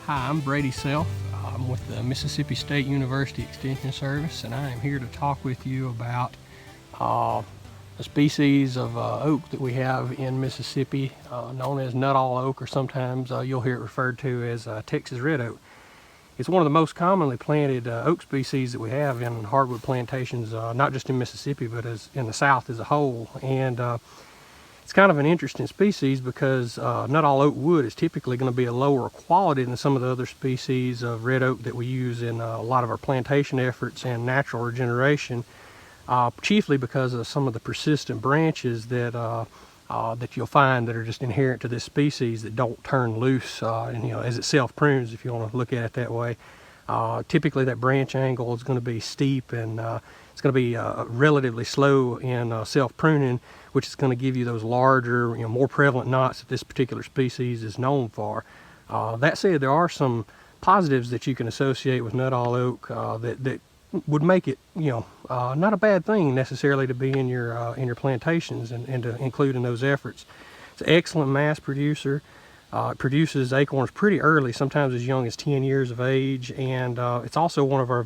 Hi, I'm Brady Self. I'm with the Mississippi State University Extension Service, and I am here to talk with you about a species of oak that we have in Mississippi, known as Nuttall oak, or sometimes you'll hear it referred to as Texas red oak. It's one of the most commonly planted oak species that we have in hardwood plantations, not just in Mississippi, but in the South as a whole. And it's kind of an interesting species because Nuttall oak wood is typically going to be a lower quality than some of the other species of red oak that we use in a lot of our plantation efforts and natural regeneration, chiefly because of some of the persistent branches that you'll find that are just inherent to this species that don't turn loose and, as it self-prunes, if you want to look at it that way. Typically that branch angle is going to be steep, and it's going to be relatively slow in self-pruning, which is going to give you those larger, more prevalent knots that this particular species is known for. That said, there are some positives that you can associate with Nuttall oak that would make it, not a bad thing necessarily to be in your plantations and to include in those efforts. It's an excellent mass producer. It produces acorns pretty early, sometimes as young as 10 years of age, and it's also one of our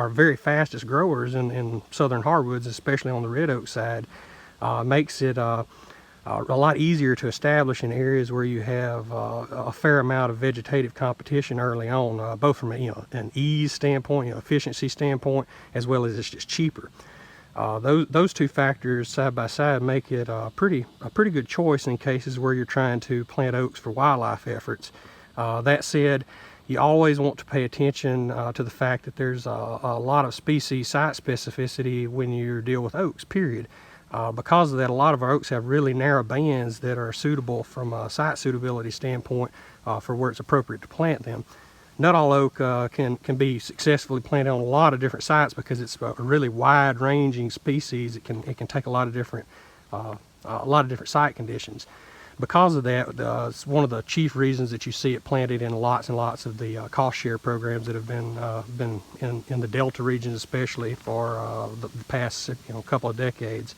very fastest growers in southern hardwoods, especially on the red oak side. Makes it a lot easier to establish in areas where you have a fair amount of vegetative competition early on, both from an ease standpoint, efficiency standpoint, as well as it's just cheaper. Those two factors side by side make it a pretty good choice in cases where you're trying to plant oaks for wildlife efforts. That said, you always want to pay attention to the fact that there's a lot of species site specificity when you deal with oaks, period. Because of that, a lot of our oaks have really narrow bands that are suitable from a site suitability standpoint for where it's appropriate to plant them. Nuttall oak can be successfully planted on a lot of different sites because it's a really wide-ranging species. It can take a lot of different site conditions. Because of that, it's one of the chief reasons that you see it planted in lots and lots of the cost share programs that have been in the Delta region, especially for the past couple of decades.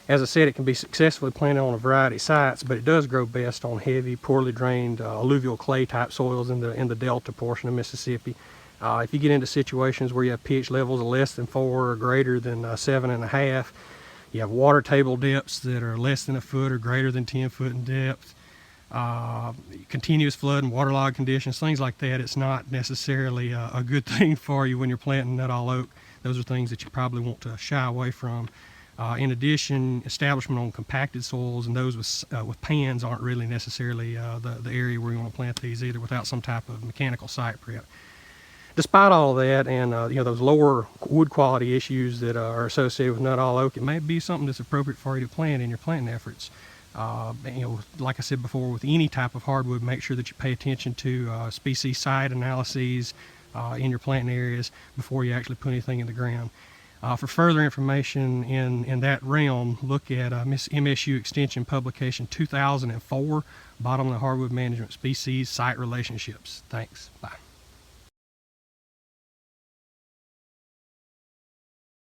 As I said, it can be successfully planted on a variety of sites, but it does grow best on heavy, poorly drained alluvial clay type soils in the Delta portion of Mississippi. If you get into situations where you have pH levels of less than 4 or greater than 7.5, you have water table depths that are less than a foot or greater than 10 foot in depth, continuous flood and waterlogged conditions, things like that, it's not necessarily a good thing for you when you're planting Nuttall oak. Those are things that you probably want to shy away from. In addition, establishment on compacted soils and those with pans aren't really necessarily the area where you want to plant these either, without some type of mechanical site prep. Despite all of that and those lower wood quality issues that are associated with Nuttall oak, it may be something that's appropriate for you to plant in your planting efforts. Like I said before, with any type of hardwood, make sure that you pay attention to species site analyses in your planting areas before you actually put anything in the ground. For further information in that realm, look at MSU Extension publication 2004, Bottom of the Hardwood Management Species Site Relationships. Thanks. Bye.